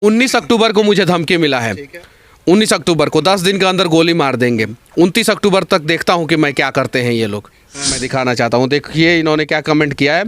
19 अक्टूबर को मुझे धमकी मिला है। 19 अक्टूबर को 10 दिन के अंदर गोली मार देंगे। 29 अक्टूबर तक देखता हूं कि मैं क्या करते हैं ये लोग। मैं दिखाना चाहता हूं, देखिए इन्होंने क्या कमेंट किया है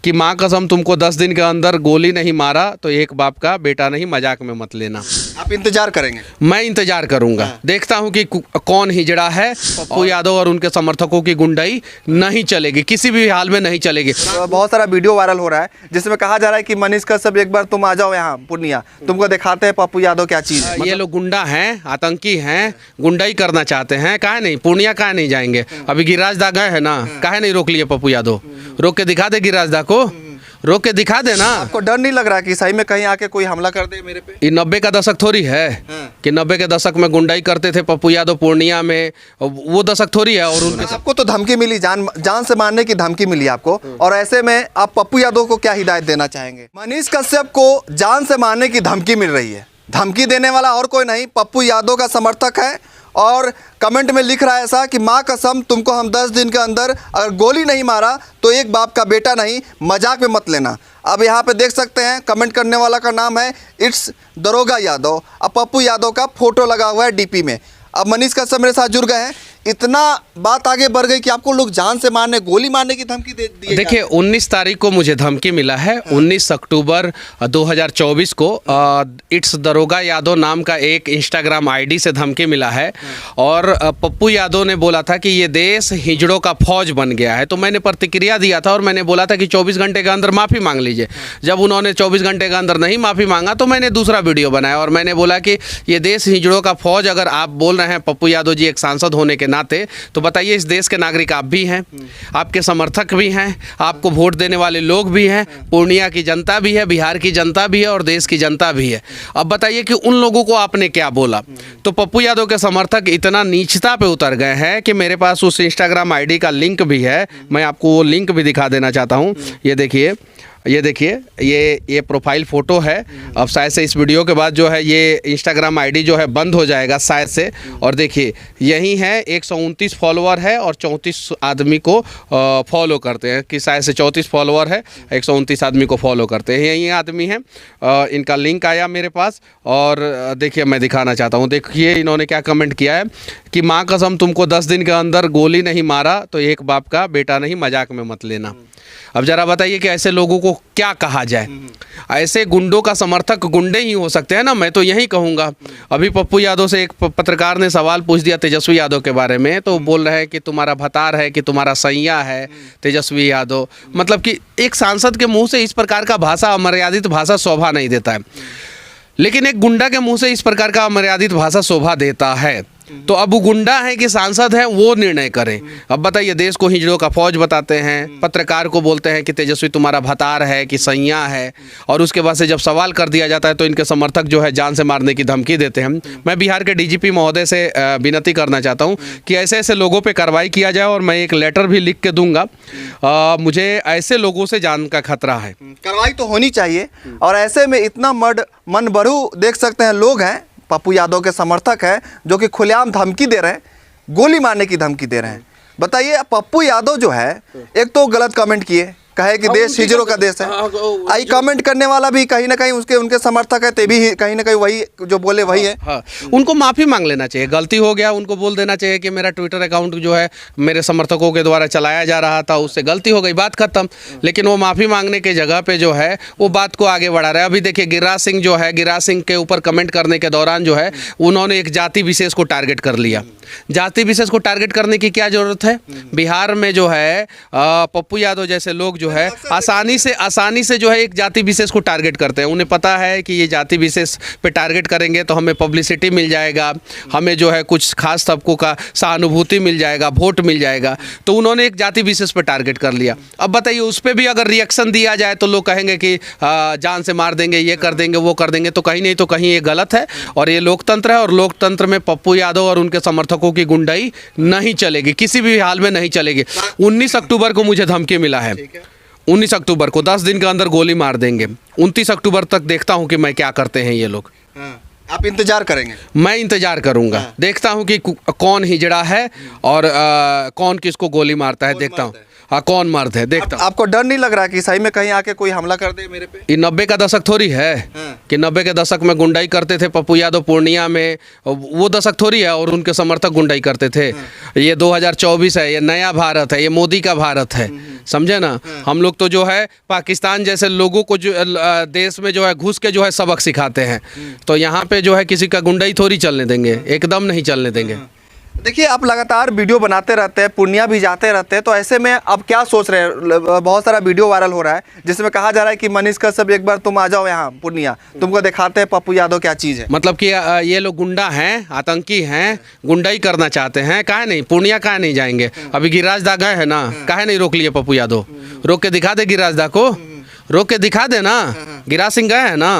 कि माँ कसम तुमको 10 दिन के अंदर गोली नहीं मारा तो एक बाप का बेटा नहीं, मजाक में मत लेना। आप इंतजार करेंगे? मैं इंतजार करूंगा, देखता हूं कि कौन हिजड़ा है। पप्पू यादव और उनके समर्थकों की गुंडाई नहीं चलेगी, किसी भी हाल में नहीं चलेगी। तो बहुत सारा वीडियो वायरल हो रहा है जिसमें कहा जा रहा है कि मनीष कश्यप एक बार तुम आ जाओ यहाँ पूर्णिया, तुमको दिखाते हैं पप्पू यादव क्या चीज़ है। ये लोग गुंडा हैं, आतंकी हैं, गुंडाई करना चाहते हैं। काहे नहीं पूर्णिया काहे नहीं जाएंगे? अभी गिरिराज दा गए हैं ना, काहे नहीं रोक लिए पप्पू यादव? रोक के दिखा दे गिरिराज दा को, रोक के दिखा दे ना। आपको डर नहीं लग रहा कि सही में कहीं आके कोई हमला कर दे मेरे पे? ये 90 का दशक थोड़ी है कि 90 के दशक में गुंडाई करते थे पप्पू यादव पूर्णिया में, वो दशक थोड़ी है। और उनके आपको तो धमकी मिली, जान से मारने की धमकी मिली आपको, और ऐसे में आप पप्पू यादव को क्या हिदायत देना चाहेंगे? मनीष कश्यप को जान से मारने की धमकी मिल रही है। धमकी देने वाला और कोई नहीं, पप्पू यादव का समर्थक है, और कमेंट में लिख रहा है ऐसा कि माँ कसम तुमको हम 10 दिन के अंदर अगर गोली नहीं मारा तो एक बाप का बेटा नहीं, मजाक में मत लेना। अब यहाँ पे देख सकते हैं कमेंट करने वाला का नाम है इट्स दरोगा यादव। अब पप्पू यादव का फोटो लगा हुआ है डीपी में। अब मनीष कश्यप मेरे साथ जुड़ गए हैं। इतना बात आगे बढ़ गई कि आपको लोग जान से मारने, गोली मारने की धमकी दे दी। देखिए 19 तारीख को मुझे धमकी मिला है। 19 अक्टूबर 2024 को इट्स दरोगा यादव नाम का एक इंस्टाग्राम आईडी से धमकी मिला है, और पप्पू यादव ने बोला था कि ये देश हिजड़ों का फौज बन गया है। तो मैंने प्रतिक्रिया दिया था और मैंने बोला था कि 24 घंटे के अंदर माफ़ी मांग लीजिए। जब उन्होंने 24 घंटे के अंदर नहीं माफ़ी मांगा तो मैंने दूसरा वीडियो बनाया और मैंने बोला कि ये देश हिजड़ों का फौज, अगर आप बोल रहे हैं पप्पू यादव जी एक सांसद होने के नाते, तो बताइए इस देश के नागरिक आप भी हैं, आपके समर्थक भी हैं, आपको वोट देने वाले लोग भी हैं, पूर्णिया की जनता भी है, बिहार की जनता भी है और देश की जनता भी है। अब बताइए कि उन लोगों को आपने क्या बोला? तो पप्पू यादव के समर्थक इतना नीचता पे उतर गए हैं कि मेरे पास उस इंस्टाग्राम आईडी का लिंक भी है। मैं आपको वो लिंक भी दिखा देना चाहता हूँ। ये देखिए, ये प्रोफाइल फ़ोटो है। अब शायद से इस वीडियो के बाद जो है ये इंस्टाग्राम आईडी जो है बंद हो जाएगा शायद से। और देखिए यही है, 129 फॉलोअर है और 34 आदमी को फॉलो करते हैं, कि शायद से 34 फॉलोअर है, 129 आदमी को फॉलो करते हैं। यही आदमी हैं, इनका लिंक आया मेरे पास। और देखिए मैं दिखाना चाहता हूँ, देखिए इन्होंने क्या कमेंट किया है कि माँ कसम तुमको 10 दिन के अंदर गोली नहीं मारा तो एक बाप का बेटा नहीं, मजाक में मत लेना। अब जरा बताइए कि ऐसे लोगों को क्या कहा जाए? ऐसे गुंडों का समर्थक गुंडे ही हो सकते हैं ना, मैं तो यही कहूँगा। अभी पप्पू यादव से एक पत्रकार ने सवाल पूछ दिया तेजस्वी यादव के बारे में, तो बोल रहे हैं कि तुम्हारा भतार है कि तुम्हारा सैया है तेजस्वी यादव। मतलब कि एक सांसद के मुंह से इस प्रकार का भाषा, अमर्यादित भाषा शोभा नहीं देता है, लेकिन एक गुंडा के मुंह से इस प्रकार का अमर्यादित भाषा शोभा देता है। तो अब वो गुंडा है कि सांसद है, वो निर्णय करें। अब बताइए, देश को हिजड़ों का फौज बताते हैं, पत्रकार को बोलते हैं कि तेजस्वी तुम्हारा भतार है कि सैया है, और उसके बाद से जब सवाल कर दिया जाता है तो इनके समर्थक जो है जान से मारने की धमकी देते हैं। मैं बिहार के डीजीपी महोदय से विनती करना चाहता हूँ कि ऐसे ऐसे लोगों पर कार्रवाई किया जाए, और मैं एक लेटर भी लिख के दूंगा। मुझे ऐसे लोगों से जान का खतरा है। कार्रवाई तो होनी चाहिए। और ऐसे में इतना मन बढ़ू देख सकते हैं लोग हैं, पप्पू यादव के समर्थक हैं, जो कि खुलेआम धमकी दे रहे हैं, गोली मारने की धमकी दे रहे हैं। बताइए पप्पू यादव जो है, एक तो गलत कमेंट किए, कहे कि देश हिजड़ों का देश है। आई कमेंट करने वाला भी कहीं ना कहीं उनके समर्थक है, ते भी कहीं ना कहीं वही जो बोले वही है। हाँ, उनको माफ़ी मांग लेना चाहिए। गलती हो गया, उनको बोल देना चाहिए कि मेरा ट्विटर अकाउंट जो है मेरे समर्थकों के द्वारा चलाया जा रहा था, उससे गलती हो गई, बात खत्म। लेकिन वो माफ़ी मांगने के जगह पे जो है वो बात को आगे बढ़ा रहा है। अभी देखिए गिरिराज सिंह जो है, गिरिराज सिंह के ऊपर कमेंट करने के दौरान जो है उन्होंने एक जाति विशेष को टारगेट कर लिया। जाति विशेष को टारगेट करने की क्या जरूरत है? बिहार में जो है पप्पू यादव जैसे लोग जो है आसानी से जो है एक जाति विशेष को टारगेट करते हैं। उन्हें पता है कि ये जाति विशेष पे टारगेट करेंगे तो हमें पब्लिसिटी मिल जाएगा, हमें जो है कुछ खास तबकों का सहानुभूति मिल जाएगा, वोट मिल जाएगा। तो उन्होंने एक जाति विशेष पे टारगेट कर लिया। अब बताइए उस पर भी अगर रिएक्शन दिया जाए तो लोग कहेंगे कि जान से मार देंगे, ये कर देंगे, वो कर देंगे। तो कहीं नहीं तो कहीं ये गलत है, और ये लोकतंत्र है, और लोकतंत्र में पप्पू यादव और उनके समर्थकों की गुंडाई नहीं चलेगी, किसी भी हाल में नहीं चलेगी। 19 अक्टूबर को मुझे धमकी मिला है। 19 अक्टूबर को 10 दिन के अंदर गोली मार देंगे। 29 अक्टूबर तक देखता हूं कि मैं क्या करते हैं ये लोग। आप इंतजार करेंगे? मैं इंतजार करूंगा, देखता हूं कि कौन हिजड़ा है और कौन किसको गोली मारता है, देखता हूं। कौन मर्द है देखता हूँ। आपको डर नहीं लग रहा कि सही में कहीं आके कोई हमला कर दे मेरे पे? ये 90 का दशक थोड़ी है कि 90 के दशक में गुंडाई करते थे पप्पू यादव पूर्णिया में, वो दशक थोड़ी है और उनके समर्थक गुंडाई करते थे। ये 2024 है, ये नया भारत है, ये मोदी का भारत है, समझे ना। हम लोग तो जो है पाकिस्तान जैसे लोगों को जो देश में जो है घुस के जो है सबक सिखाते हैं, तो यहाँ पे जो है किसी का गुंडाई थोड़ी चलने देंगे, एकदम नहीं चलने देंगे। देखिए आप लगातार वीडियो बनाते रहते हैं, पूर्णिया भी जाते रहते हैं, तो ऐसे में अब क्या सोच रहे हैं? बहुत सारा वीडियो वायरल हो रहा है जिसमें कहा जा रहा है कि मनीष कश्यप एक बार तुम आ जाओ यहाँ पूर्णिया, तुमको दिखाते हैं पप्पू यादव क्या चीज़ है। मतलब कि ये लोग गुंडा हैं, आतंकी हैं, गुंडाई करना चाहते हैं। काहे नहीं पूर्णिया काहे नहीं जाएंगे? अभी गिरिराज दा गए है ना, काहे नहीं रोक लिए पप्पू यादव? रोक के दिखा दे गिरिराज दा को, रोक के दिखा दे ना। गिरिराज सिंह गए हैं ना,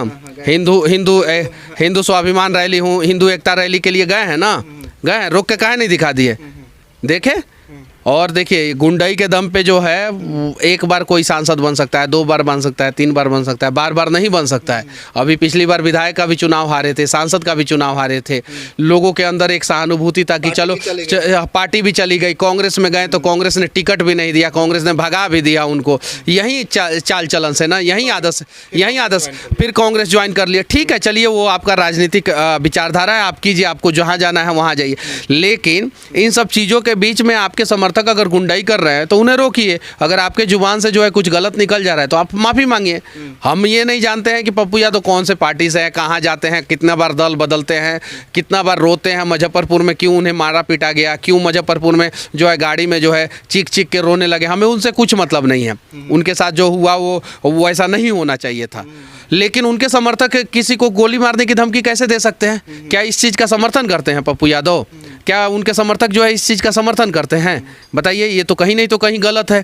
हिंदू स्वाभिमान रैली हूँ, हिंदू एकता रैली के लिए गए हैं ना, गए हैं, रोक के काहे नहीं दिखा दिए? देखे। और देखिए गुंडाई के दम पे जो है एक बार कोई सांसद बन सकता है, 2 बार बन सकता है, 3 बार बन सकता है, बार नहीं बन सकता है। अभी पिछली बार विधायक का भी चुनाव हारे थे, सांसद का भी चुनाव हारे थे। लोगों के अंदर एक सहानुभूति था कि चलो पार्टी भी चली गई, कांग्रेस में गए तो कांग्रेस ने टिकट भी नहीं दिया, कांग्रेस ने भगा भी दिया उनको। यही चाल चलन से ना, यही आदत फिर कांग्रेस ज्वाइन कर लिया। ठीक है, चलिए वो आपका राजनीतिक विचारधारा है, आप कीजिए, आपको जहाँ जाना है वहाँ जाइए। लेकिन इन सब चीज़ों के बीच में आपके समर्थक अगर गुंडाई कर रहे हैं तो उन्हें रोकिए। अगर आपके जुबान से जो है कुछ गलत निकल जा रहा है तो आप माफ़ी मांगिए। हम ये नहीं जानते हैं कि पप्पू यादव कौन से पार्टी से है, कहाँ जाते हैं, कितना बार दल बदलते हैं, कितना बार रोते हैं। मुजफ्फरपुर में क्यों उन्हें मारा पीटा गया, क्यों मुजफ्फरपुर में जो है गाड़ी में जो है चीख के रोने लगे, हमें उनसे कुछ मतलब नहीं है। उनके साथ जो हुआ वो ऐसा नहीं होना चाहिए था। लेकिन उनके समर्थक किसी को गोली मारने की धमकी कैसे दे सकते हैं? क्या इस चीज़ का समर्थन करते हैं पप्पू यादव? क्या उनके समर्थक जो है इस चीज़ का समर्थन करते हैं? बताइए, ये तो कहीं नहीं तो कहीं गलत है।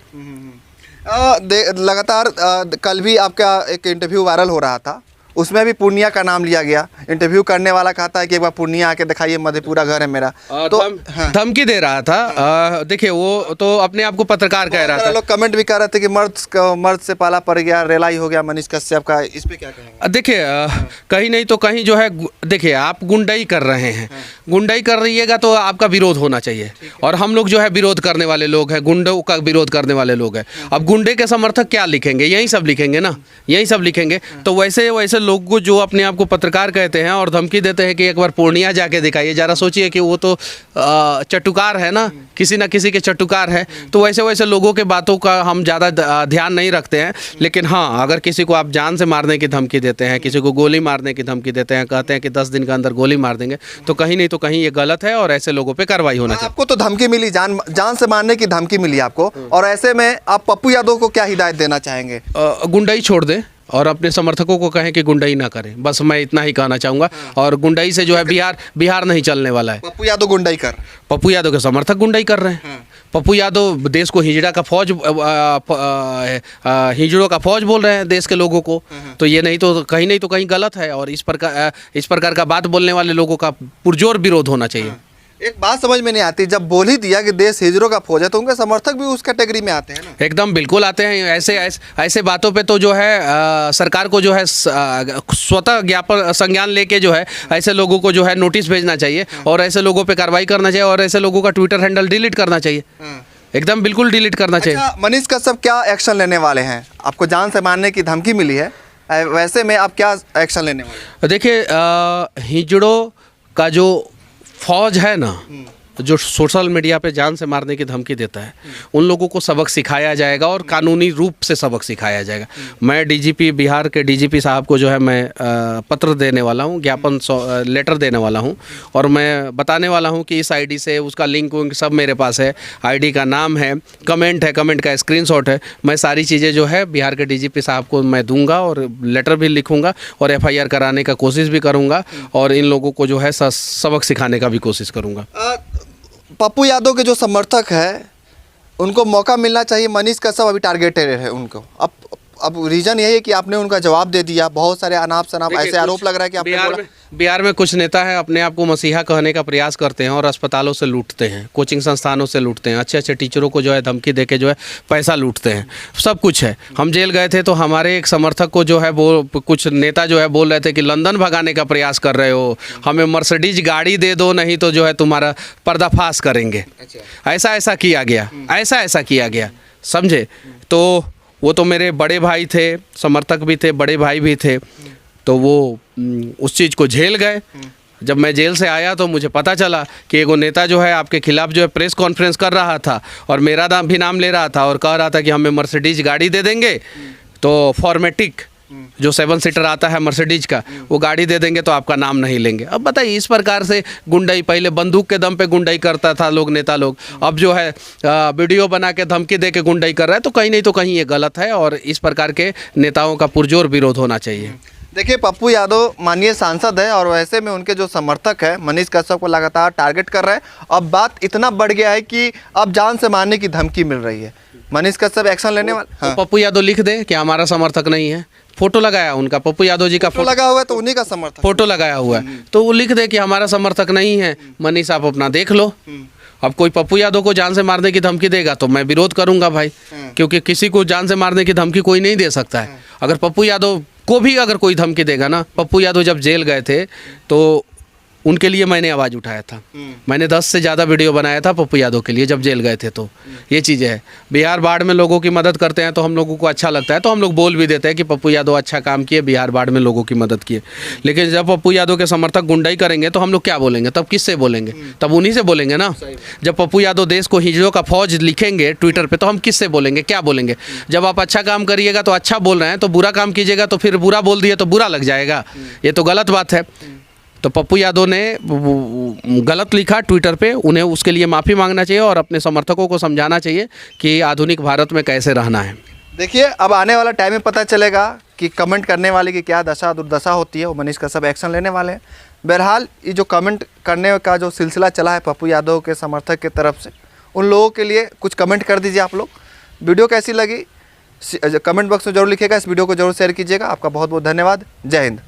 लगातार कल भी आपका एक इंटरव्यू वायरल हो रहा था, उसमें भी पूर्णिया का नाम लिया गया। इंटरव्यू करने वाला कहता है कि एक बार पूर्णिया आके दिखाइए, मधेपुरा घर है मेरा। तो धमकी दे रहा था। देखिए वो तो अपने आप को पत्रकार कह रहा था। लोग कमेंट भी कर रहे थे कि मर्द से पाला पड़ गया, रेलाई हो गया मनीष कश्यप का, इस पे क्या कहेंगे? देखिए कहीं नहीं तो कहीं जो है, देखिए आप गुंडाई कर रहे हैं, गुंडाई कर रहिएगा तो आपका विरोध होना चाहिए। और हम लोग जो है विरोध करने वाले लोग हैं, गुंडों का विरोध करने वाले लोग हैं। अब गुंडे के समर्थक क्या लिखेंगे? यही सब लिखेंगे ना, यही सब लिखेंगे। तो वैसे लोग को जो अपने आप को पत्रकार कहते हैं और धमकी देते हैं कि एक बार पूर्णिया जाके दिखाइए, जरा सोचिए कि वो तो चटुकार है ना, किसी ना किसी के चटुकार है। तो वैसे लोगों के बातों का हम ज़्यादा ध्यान नहीं रखते हैं। लेकिन हाँ, अगर किसी को आप जान से मारने की धमकी देते हैं, किसी को गोली मारने की धमकी देते हैं, कहते हैं कि 10 दिन के अंदर गोली मार देंगे, तो कहीं नहीं तो कहीं ये गलत है और ऐसे लोगों पे कार्रवाई होना चाहिए। आपको तो धमकी मिली, जान से मारने की धमकी मिली आपको, और ऐसे में आप पप्पू यादव को क्या हिदायत देना चाहेंगे? गुंडाई छोड़ दे और अपने समर्थकों को कहें कि गुंडाई ना करें, बस मैं इतना ही कहना चाहूँगा। और गुंडाई से जो है बिहार नहीं चलने वाला है। पप्पू यादव गुंडाई कर, पप्पू यादव के समर्थक गुंडाई कर रहे हैं। पप्पू यादव देश को हिजड़ा का फौज, हिजड़ों का फौज बोल रहे हैं देश के लोगों को। तो ये नहीं तो कहीं गलत है और इस प्रकार का बात बोलने वाले लोगों का पुरजोर विरोध होना चाहिए। एक बात समझ में नहीं आती, जब बोल ही दिया कि देश हिजड़ों का फौज है तो उनके समर्थक भी उस कैटेगरी में आते हैं ना? एकदम बिल्कुल आते हैं। ऐसे बातों पे तो जो है सरकार को जो है स्वतः संज्ञान लेके जो है ऐसे लोगों को जो है नोटिस भेजना चाहिए और ऐसे लोगों पे कार्रवाई करना चाहिए और ऐसे लोगों का ट्विटर हैंडल डिलीट करना चाहिए। एकदम बिल्कुल डिलीट करना चाहिए। मनीष कश्यप क्या एक्शन लेने वाले हैं? आपको जान से मारने की धमकी मिली है, वैसे में आप क्या एक्शन लेने वाले? देखिए हिजड़ों का जो फौज है ना, जो सोशल मीडिया पे जान से मारने की धमकी देता है, उन लोगों को सबक सिखाया जाएगा और कानूनी रूप से सबक सिखाया जाएगा। मैं डीजीपी, बिहार के डीजीपी साहब को जो है मैं पत्र देने वाला हूँ, ज्ञापन लेटर देने वाला हूँ और मैं बताने वाला हूँ कि इस आईडी से उसका लिंक सब मेरे पास है, आईडी का नाम है, कमेंट का स्क्रीनशॉट है। मैं सारी चीज़ें जो है बिहार के डीजीपी साहब को मैं दूंगा और लेटर भी लिखूँगा और FIR कराने का कोशिश भी करूँगा और इन लोगों को जो है सबक सिखाने का भी कोशिश करूँगा। पप्पू यादव के जो समर्थक है उनको मौका मिलना चाहिए। मनीष कश्यप अभी टारगेटेड है उनको। अब रीजन यही है कि आपने उनका जवाब दे दिया। बहुत सारे अनाप शनाप ऐसे आरोप लग रहा है कि आपने बिहार में कुछ नेता है अपने आप को मसीहा कहने का प्रयास करते हैं और अस्पतालों से लूटते हैं, कोचिंग संस्थानों से लूटते हैं, अच्छे टीचरों को जो है धमकी देके जो है पैसा लूटते हैं, सब कुछ है। हम जेल गए थे तो हमारे एक समर्थक को जो है वो कुछ नेता जो है बोल रहे थे कि लंदन भगाने का प्रयास कर रहे हो, हमें मर्सिडीज गाड़ी दे दो नहीं तो जो है तुम्हारा पर्दाफाश करेंगे। ऐसा किया गया, समझे। तो वो तो मेरे बड़े भाई थे, समर्थक भी थे, बड़े भाई भी थे, तो वो उस चीज़ को झेल गए। जब मैं जेल से आया तो मुझे पता चला कि एगो नेता जो है आपके खिलाफ जो है प्रेस कॉन्फ्रेंस कर रहा था और मेरा नाम भी नाम ले रहा था और कह रहा था कि हमें मर्सिडीज गाड़ी दे देंगे, तो फॉर्मेटिक जो 7 सीटर आता है मर्सिडीज का, वो गाड़ी दे देंगे तो आपका नाम नहीं लेंगे। अब बताइए, इस प्रकार से गुंडाई, पहले बंदूक के दम पे गुंडाई करता था लोग, नेता लोग, अब जो है वीडियो बना के धमकी दे के गुंडाई कर रहा है, तो कहीं नहीं तो कहीं ये गलत है और इस प्रकार के नेताओं का पुरजोर विरोध होना चाहिए। देखिए, पप्पू यादव माननीय सांसद है और वैसे में उनके जो समर्थक है मनीष कश्यप को लगातार टारगेट कर रहे हैं। अब बात इतना बढ़ गया है कि अब जान से मारने की धमकी मिल रही है। मनीष कश्यप एक्शन लेने वाले। तो पप्पू यादव लिख दे कि हमारा समर्थक नहीं है, फोटो लगाया उनका, पप्पू यादव जी का फोटो लगा हुआ है, तो उन्हीं का समर्थक फोटो लगाया हुआ है, तो वो लिख दे कि हमारा समर्थक नहीं है। मनीष, आप अपना देख लो। अब कोई पप्पू यादव को जान से मारने की धमकी देगा तो मैं विरोध करूंगा भाई, क्योंकि किसी को जान से मारने की धमकी कोई नहीं दे सकता है। अगर पप्पू यादव को भी अगर कोई धमकी देगा ना, पप्पू यादव जब जेल गए थे तो उनके लिए मैंने आवाज़ उठाया था। मैंने 10 से ज़्यादा वीडियो बनाया था पप्पू यादव के लिए जब जेल गए थे। तो ये चीज़ें है, बिहार बाढ़ में लोगों की मदद करते हैं तो हम लोगों को अच्छा लगता है, तो हम लोग बोल भी देते हैं कि पप्पू यादव अच्छा काम किए, बिहार बाढ़ में लोगों की मदद किए। लेकिन जब पप्पू यादव के समर्थक गुंडाई करेंगे तो हम लोग क्या बोलेंगे? तब किससे बोलेंगे? तब उन्हीं से बोलेंगे ना। जब पप्पू यादव देश को हिजड़ों का फौज लिखेंगे ट्विटर पे, तो हम किससे बोलेंगे, क्या बोलेंगे? जब आप अच्छा काम करिएगा तो अच्छा बोल रहे हैं, तो बुरा काम कीजिएगा तो फिर बुरा बोल दिए तो बुरा लग जाएगा। ये तो गलत बात है। तो पप्पू यादव ने गलत लिखा ट्विटर पे, उन्हें उसके लिए माफ़ी मांगना चाहिए और अपने समर्थकों को समझाना चाहिए कि आधुनिक भारत में कैसे रहना है। देखिए, अब आने वाला टाइम में पता चलेगा कि कमेंट करने वाले की क्या दशा दुर्दशा होती है। वो मनीष कश्यप एक्शन लेने वाले हैं। बहरहाल, ये जो कमेंट करने का जो सिलसिला चला है पप्पू यादव के समर्थक की तरफ से, उन लोगों के लिए कुछ कमेंट कर दीजिए आप लोग। वीडियो कैसी लगी कमेंट बॉक्स में जरूर लिखिएगा। इस वीडियो को जरूर शेयर कीजिएगा। आपका बहुत बहुत धन्यवाद। जय हिंद।